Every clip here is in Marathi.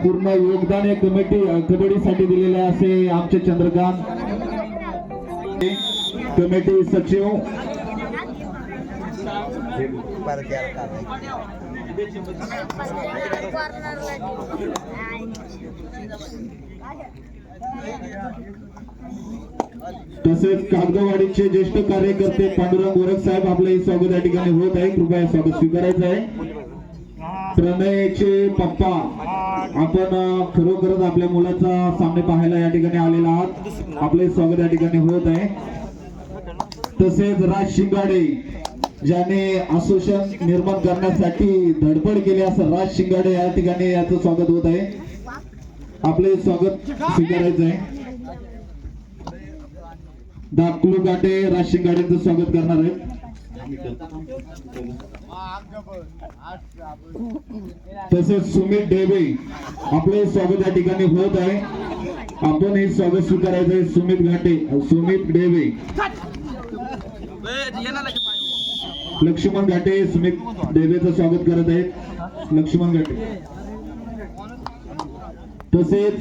पूर्ण योगदान या कमिटीसाठी दिलेले असे आमचे चंद्रकांत कमिटी सचिव तसेच कागदवाडीचे ज्येष्ठ कार्यकर्ते पांडुरंग गोरख साहेब आपले स्वागत या ठिकाणी होत आहे. कृपया स्वागत स्वीकारायचं आहे. प्रणयचे पप्पा आपण खरोखरच आपल्या मुलाचा सामने पाहायला या ठिकाणी आलेला आहात. आपले स्वागत या ठिकाणी होत आहे. तसेच राज शिंगाडे ज्याने असोसिएशन निर्माण करण्यासाठी धडपड केली असं राज शिंगाडे या ठिकाणी याचं स्वागत होत आहे. आपले स्वागत स्वीकारायचं आहे. दाखलू गाठे राज शिंगाडेंचं स्वागत करणार आहे. तसेच सुमित डेबे आपले स्वागत या ठिकाणी होत आहे. आपण हे स्वागत स्वीकारायचं आहे. सुमित डेबे लक्ष्मण घाटे सुमित डेबेचं स्वागत करत आहेत. लक्ष्मण घाटे तसेच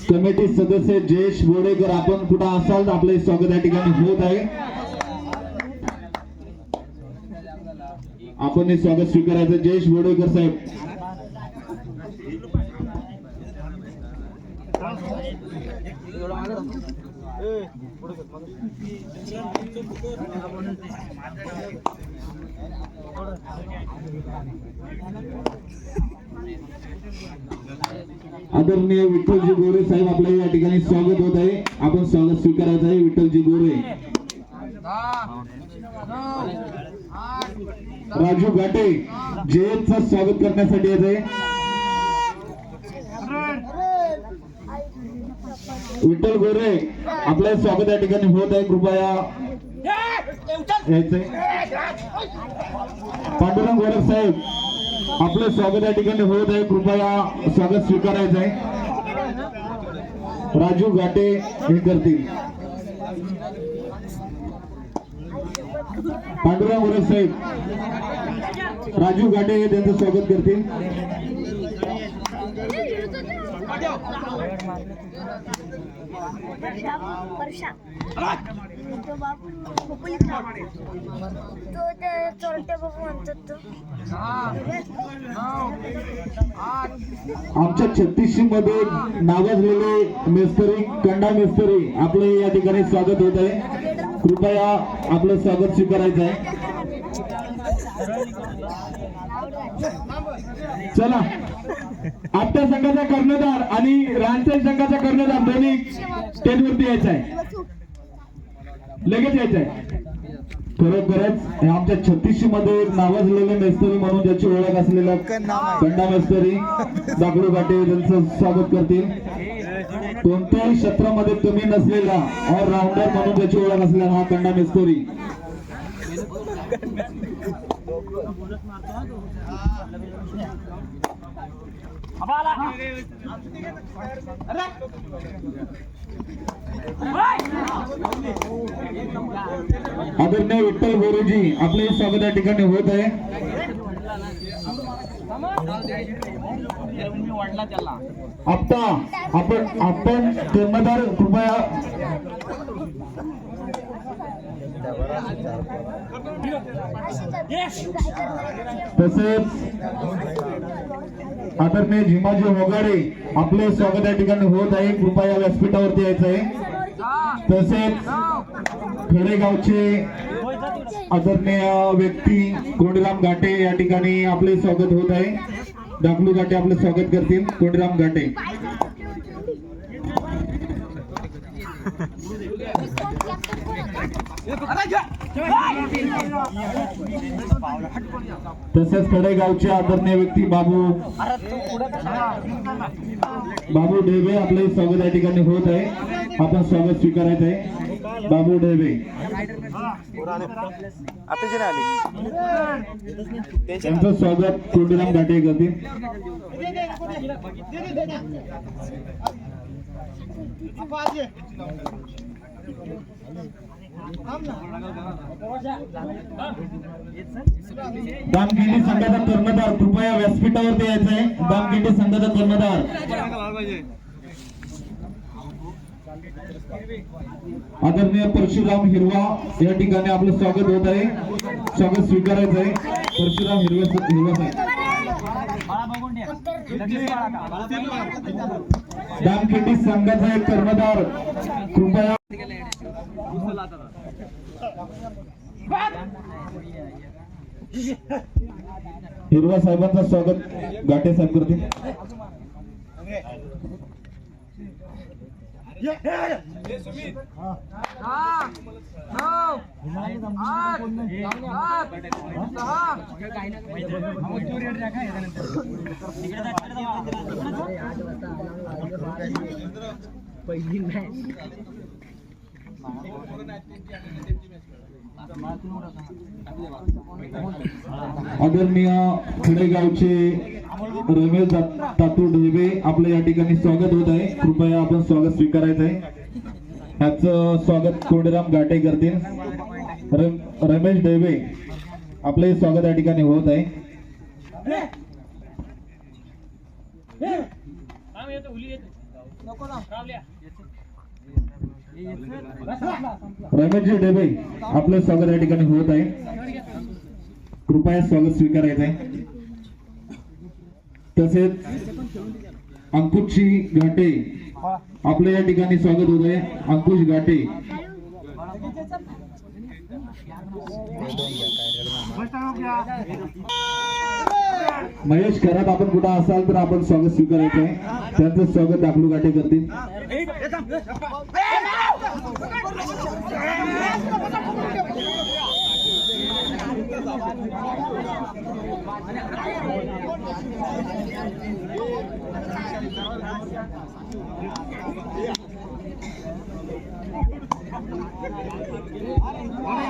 कमिटी सदस्य जयेश बोडेकर आपण कुठं असाल आपले स्वागत या ठिकाणी होत आहे. आपण हे स्वागत स्वीकारायचं. जयेश बोडेकर साहेब आदरणीय विठ्ठलजी गोरे साहेब आपल्या या ठिकाणी स्वागत होत आहे. आपण स्वागत स्वीकारायचं आहे. विठ्ठलजी गोरे राजू घाटे जयंतचं स्वागत करण्यासाठी येत आहे. विठ्ठल गोरे आपलं स्वागत या ठिकाणी होत आहे. कृपया यायचंय. पांडुरंग गोरख साहेब आपलं स्वागत या ठिकाणी होत आहे. कृपया स्वागत स्वीकारायचं आहे. राजू घाटे हे करतील. पांडुरंग गोरख साहेब राजू घाटे हे त्यांचं स्वागत करतील. आमच्या 36 मध्ये नावाजलेले मेस्तरी कंडा मेस्तरी आपले या ठिकाणी स्वागत होत आहे. कृपया आपलं स्वागत स्वीकारायचं आहे. चला आपल्या संघाचा कर्णधार आणि रानसाई संघाचा कर्णधार दोन्ही स्टेजवरती यायचा आहे. लगेच यायचं आहे. खरोखरच आमच्या 36 मध्ये नावाजलेले मेस्तरी म्हणून ज्याची ओळख असलेला कंडा मेस्तरी दाखलू घाटे त्यांचं स्वागत करतील. कोणत्याही क्षेत्रामध्ये कमी नसलेला ऑलराऊंडर म्हणून ज्याची ओळख असलेला हा कंडा मेस्तरी. आदरणीय विठ्ठल गोरेजी आपले स्वागत या ठिकाणी होत आहे. आता आपण कर्णधार कृपया तसेच आदरणीय झिमाजी होगाडे आपले स्वागत या ठिकाणी होत आहे. कृपया व्यासपीठावरती यायचं आहे. तसेच खेडेगावचे आदरणीय व्यक्ती कोंडीराम घाटे या ठिकाणी आपले स्वागत होत आहे. दाखलू घाटे आपले स्वागत करतील. कोंडीराम घाटे तसेच खेडेगावचे आदरणीय व्यक्ती बाबू ढेबे आपले स्वागत या ठिकाणी होत आहे. आपण स्वागत स्वीकारायचं आहे. बाबू ढेबे त्यांचं स्वागत कोंडीराम घाटे करतील. दामखिंडी संघाचा कर्णधार कृपया व्यासपीठावरती यायचंय. दामखिंडी संघाचा कर्णधार आदरणीय परशुराम हिरवा या ठिकाणी आपलं स्वागत होत आहे. स्वागत स्वीकारायचं आहे. परशुराम हिरवा साहेब दामखिंडी संघाचा एक कर्णधार कृपया हिरवा साहेबांचं स्वागत घाटे साहेब करतील. आदरणीय खेडेगावचे रमेश तातू ढेबे आपलं या ठिकाणी स्वागत होत आहे. कृपया आपण स्वागत स्वीकारायचं आहे. ह्याचं स्वागत कोंडीराम घाटे करतील. रमेश ढेबे आपलं स्वागत या ठिकाणी होत आहे. रमेशजी ढेबे आपलं स्वागत या ठिकाणी होत आहे. कृपया स्वागत स्वीकारायचं आहे. तसेच अंकुशजी घाटे आपलं या ठिकाणी स्वागत होत आहे. अंकुश घाटे महेश खरात आपण कुठं असाल तर आपण स्वागत स्वीकारायचं आहे. त्यांचं स्वागत दाखलू घाटे करतील.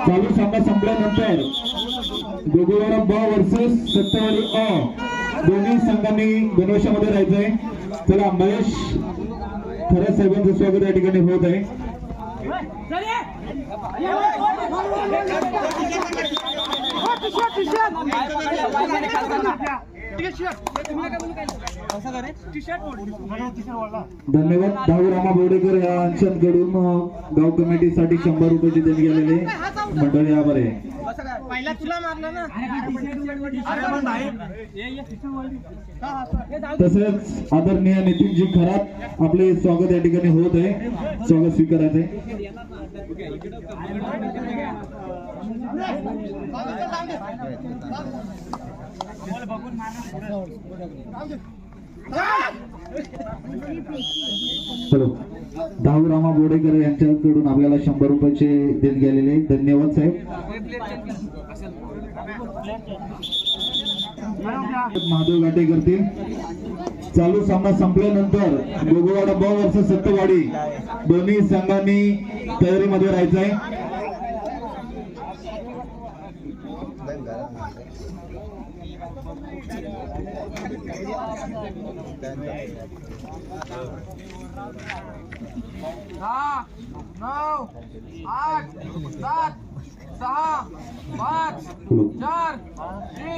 चालू सामना संपल्यानंतर गोगोवाडा ब वर्सेस सत्तेवाडी अ दोन्ही संघांनी गणवेशामध्ये राहायचंय. चला महेश खरात साहेबांचं स्वागत या ठिकाणी होत आहे. धन्यवाद. धावरामा बोडेकर यांच्याकडून गाव कमिटीसाठी 100 रुपयाची देणगी आलेली मंडळी आभार आहे. तसेच आदरणीय नितीनजी खरात आपले स्वागत या ठिकाणी होत आहे. स्वागत स्वीकारायचं आहे. चलो धावरामा बोडेकर यांच्याकडून आपल्याला 100 रुपयाचे देणगी आलेले. धन्यवाद साहेब. महादेव घाटे करतील. चालू सामना संपल्यानंतर गोगोवाडा ब वर्सेस सत्तेवाडी दोन्ही संघांनी तयारीमध्ये राहायचं आहे.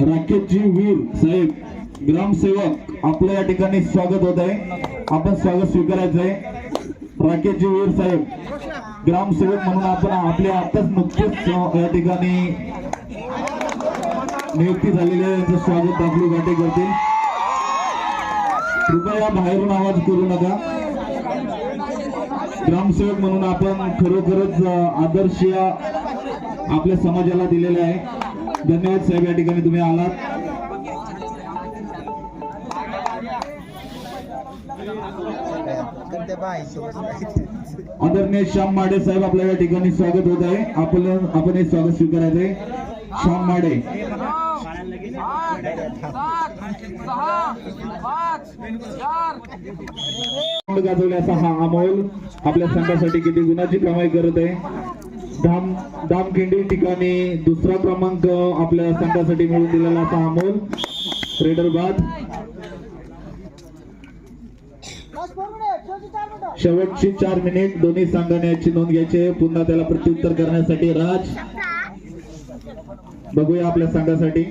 राकेशजी वीर साहेब ग्रामसेवक आपल्या या ठिकाणी स्वागत होत आहे. आपण स्वागत स्वीकारायचं आहे. राकेशजी वीर साहेब ग्रामसेवक म्हणून आपण आपल्या आताच नुकतेच या ठिकाणी नियुक्ती झालेली आहे. यांचं स्वागत दाखलू घाटे करतील. कृपया बाहेरून आवाज करू नका. ग्रामसेवक म्हणून आपण खरोखरच आदर्श आपल्या समाजाला दिलेला आहे. धन्यवाद साहेब या ठिकाणी तुम्ही आलात. आदरणीय श्याम माडे साहेब आपल्या या ठिकाणी स्वागत होत आहे. आपण हे स्वागत स्वीकारायचं आहे. श्याम माडे गाजवल्याचा हा अमोल आपल्या संघासाठी किती गुणाची कमाई करत आहे. दामखिंडी ठिकाणी दुसरा क्रमांक आपल्या संघासाठी मिळवून दिलेला असा अमोल रेडर बाद. शेवटची 4 मिनिट दोन्ही संघाने याची नोंद घ्यायची. पुन्हा त्याला प्रत्युत्तर करण्यासाठी राज. बघूया आपल्या संघासाठी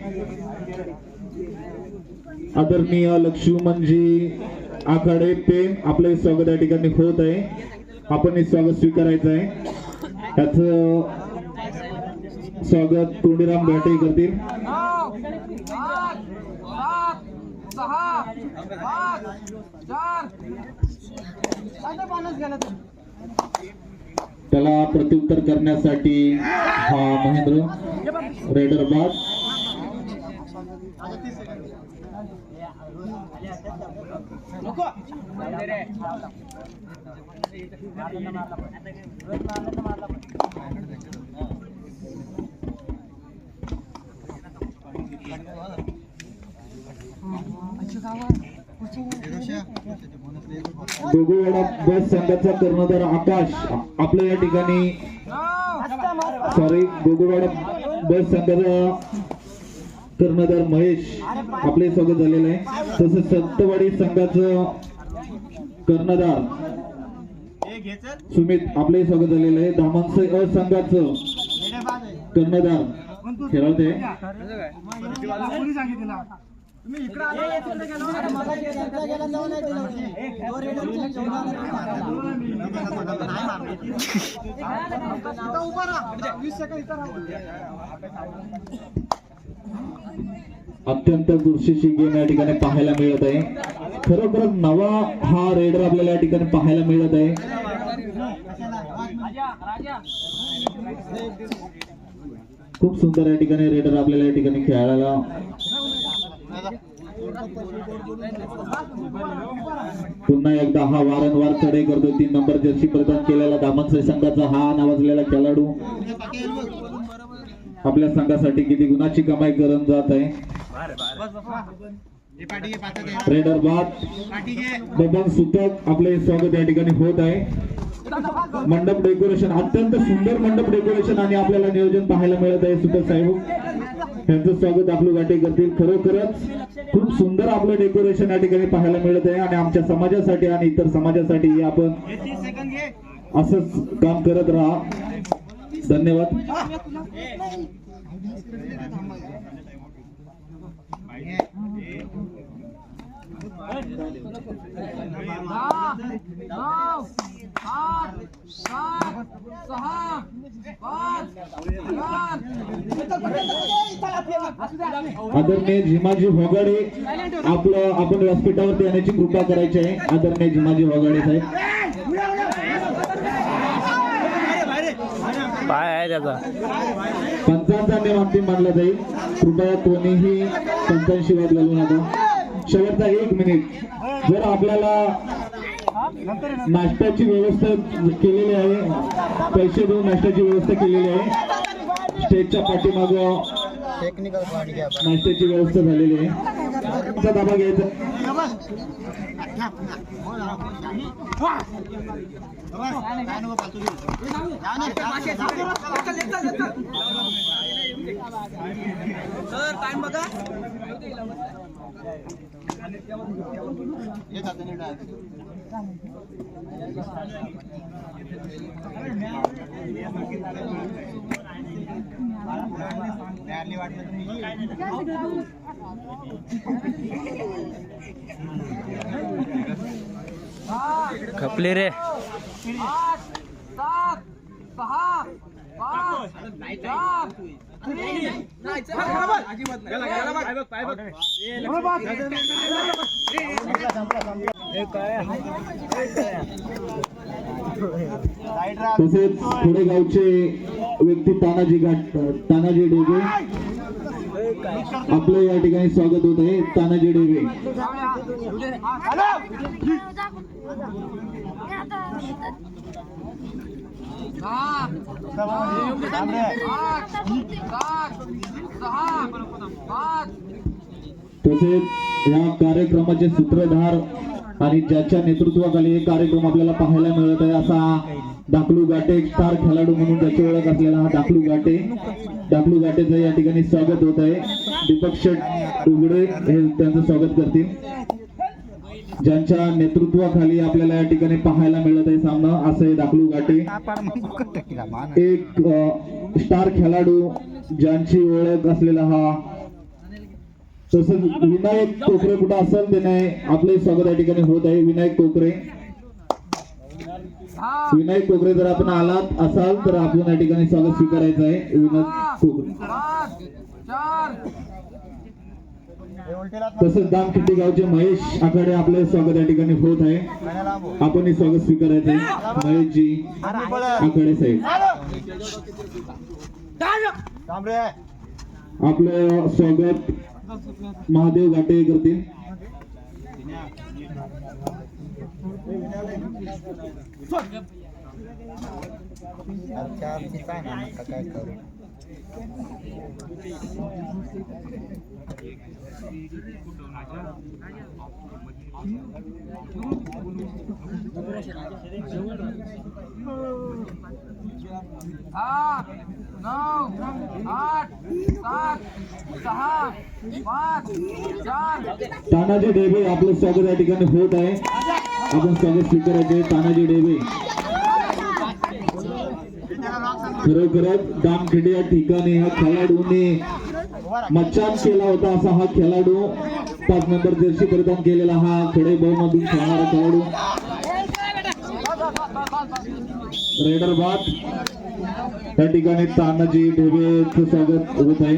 आदरणीय लक्ष्मणजी आखाडे पेन आपले स्वागत या ठिकाणी होत आहे. आपण हे स्वागत स्वीकारायचं आहे. त्याचं स्वागत तोंडीराम घाटे करतील. त्याला प्रत्युत्तर करण्यासाठी हा महेंद्र रेडर बाद. गोगोवाडा बस संघाचा कर्णधार आकाश आपल्या या ठिकाणी गोगोवाडा बस संघाचा कर्णधार महेश आपले स्वागत झालेलं आहे. तसंच संतवाडी संघाचं कर्णधार सुमित आपले स्वागत झालेलं आहे. धामणसे अ संघाचं कर्णधार खेळवते अत्यंत दुर्शिशी गेम या ठिकाणी पाहायला मिळत आहे. खरोखर नवा हा रेडर आपल्याला या ठिकाणी पाहायला मिळत आहे. खूप सुंदर या ठिकाणी रेडर आपल्याला या ठिकाणी खेळायला पुन्हा एकदा हा वारंवार चढाई करतो. 3 नंबर जर्सी प्रदान केलेला दामनसे संघाचा हा नावाजलेला खेळाडू आपल्या संघासाठी किती गुणाची कमाई करून जात आहे. रेडर बाद बबन सुतक आपले स्वागत या ठिकाणी होत आहे. मंडप डेकोरेशन अत्यंत सुंदर मंडप डेकोरेशन आणि आपल्याला नियोजन पाहायला मिळत आहे. सुतक साहेब यांचं स्वागत आपलं गाठी करतील. खरोखरच खूप सुंदर आपलं डेकोरेशन या ठिकाणी पाहायला मिळत आहे आणि आमच्या समाजासाठी आणि इतर समाजासाठी आपण असंच काम करत राहा. धन्यवाद. आदरणीय झिमाजी होगाडे आपण व्यासपीठावरती येण्याची कृपा करायची आहे. आदरणीय झिमाजी होगाडे साहेब पंचांचा नियम अंतिम मानला जाईल. कृपया कोणीही पंचांशी वाद घालू नका. शेवटचा 1 मिनिट. जर आपल्याला नाश्त्याची व्यवस्था केलेली आहे, पैसे देऊन नाश्त्याची व्यवस्था केलेली आहे. स्टेजच्या पाठीमाग नाश्त्याची व्यवस्था झालेली आहे. दाबा घ्यायचा. खपले रे. 8 7 6 5 4 तसेच पुढे गावचे व्यक्ती तानाजी डेगे आपलं या ठिकाणी स्वागत होत आहे. तानाजी डेगे तसेच या कार्यक्रमाचे सूत्रधार आणि ज्याच्या नेतृत्वाखाली हे कार्यक्रम आपल्याला पाहायला मिळत आहे असा दाखलू गाटे स्टार खेळाडू म्हणून त्याची ओळख असलेला हा दाखलू गाटेचं या ठिकाणी स्वागत होत आहे. दीपक शेठ उघडे हे त्यांचं स्वागत करतील. ज्यांच्या नेतृत्वाखाली आपल्याला या ठिकाणी पाहायला मिळत आहे सामना असे दाखलू गाठे एक स्टार खेळाडू ज्यांची ओळख असलेला हा तसंच विनायक कोकरे कुठं असेल त्याने आपले स्वागत या ठिकाणी होत आहे. विनायक कोकरे जर आपण आलात असाल तर आपण या ठिकाणी स्वागत स्वीकारायचं आहे. विनायक कोकरे तसंच दामखिंडी गावचे महेश आखाडे आपले स्वागत या ठिकाणी होत आहे. आपण स्वागत स्वीकारायचं आहे महेशजी आखाडे साहेब. आपलं स्वागत महादेव घाटे करतील. आठ, नऊ, आठ, सात, सहा, पाच, चार. तानाजी डेबे आपलं स्वागत या ठिकाणी होत आहे. आपण स्वागत स्वीकारायचे तानाजी डेबे. खरोखरच दामखिंडी या ठिकाणी ह्या खेळाडूंनी मच्चान केला होता. असा हा खेळाडू 5 नंबर जर्सी परिधान केलेला हा खेडे बहुमधून खेळणारा खेळाडू रेडर बाद या ठिकाणी तानाजी डेबेचं स्वागत होत आहे.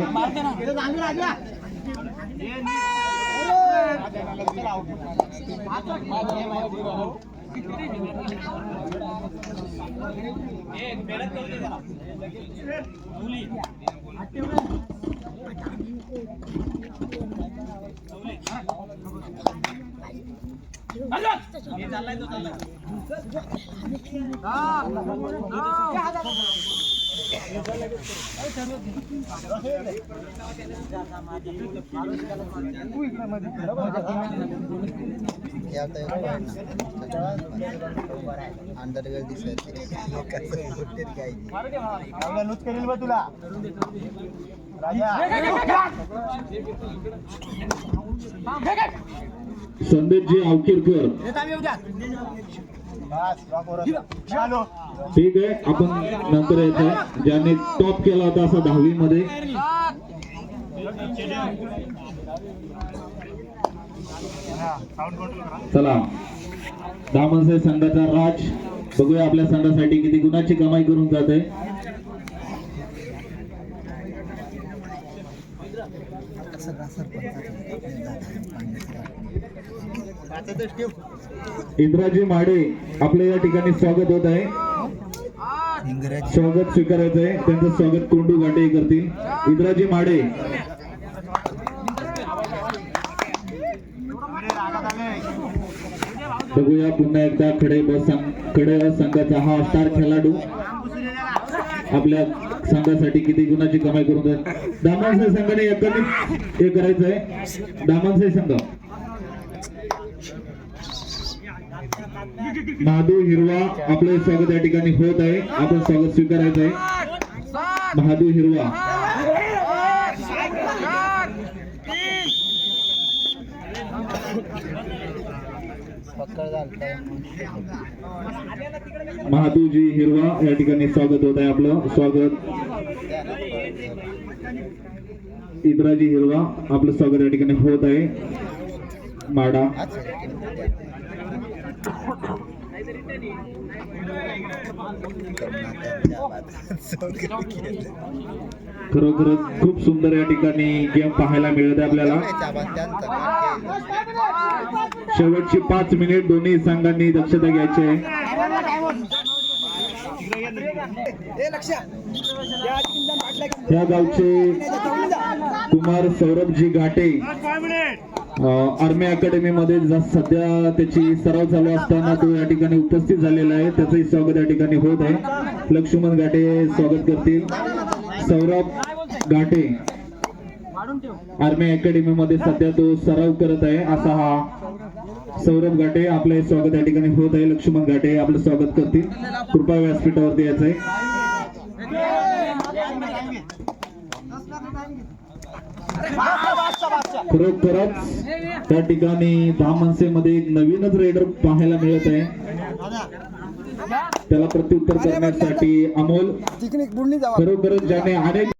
अंडरवेअर दिसत तुला संदेशजी आवकीरकर ठीक आहे. आपण नंतर येतो ज्याने टॉप केला होता असा 10वी मध्ये. चला दामनसे संघाचा राज बघूया आपल्या संघासाठी किती गुणाची कमाई करून जाते. इंद्राजी माडे आपल्या या ठिकाणी स्वागत होत आहे. स्वागत स्वीकारायचं आहे. त्यांचं स्वागत कोंडू घाटे करतील. इंद्राजी माडे बघूया पुन्हा एकदा खडे संघाचा हा स्टार खेळाडू आपल्या संघासाठी किती गुणाची कमाई करून जाईल. दामनसे संघाने एकत्रित हे करायचं आहे. दामनसे संघ महादू हिरवा आपले स्वागत या ठिकाणी होत आहे. आपण स्वागत स्वीकारायचं आहे. महादू हिरवा महादूजी हिरवा या ठिकाणी स्वागत होत आहे. आपलं स्वागत इंद्राजी हिरवा आपलं स्वागत या ठिकाणी होत आहे. माडा खरोखरच खूप सुंदर या ठिकाणी गेम पाहायला मिळत आहे आपल्याला. शेवटची 5 मिनिट दोन्ही संघांनी दक्षता घ्यायची आहे. या गावचे कुमार सौरभजी घाटे आर्मी अकॅडमी मध्ये सध्या त्याची सराव चालू असताना तो या ठिकाणी उपस्थित झालेला आहे. त्याचंही स्वागत या ठिकाणी होत आहे. लक्ष्मण घाटे स्वागत करतील. सौरभ घाटे आर्मी अकॅडमी मध्ये सध्या तो सराव करत आहे. असा हा सौरभ घाटे आपलं स्वागत या ठिकाणी होत आहे. लक्ष्मण घाटे आपलं स्वागत करतील. कृपा व्यासपीठावरती यायचं आहे. खरोखरच त्या ठिकाणी 10 माणसेमध्ये एक नवीनच रेडर पाहायला मिळत आहे. त्याला प्रत्युत्तर करण्यासाठी अमोल खरोखरच ज्याने अनेक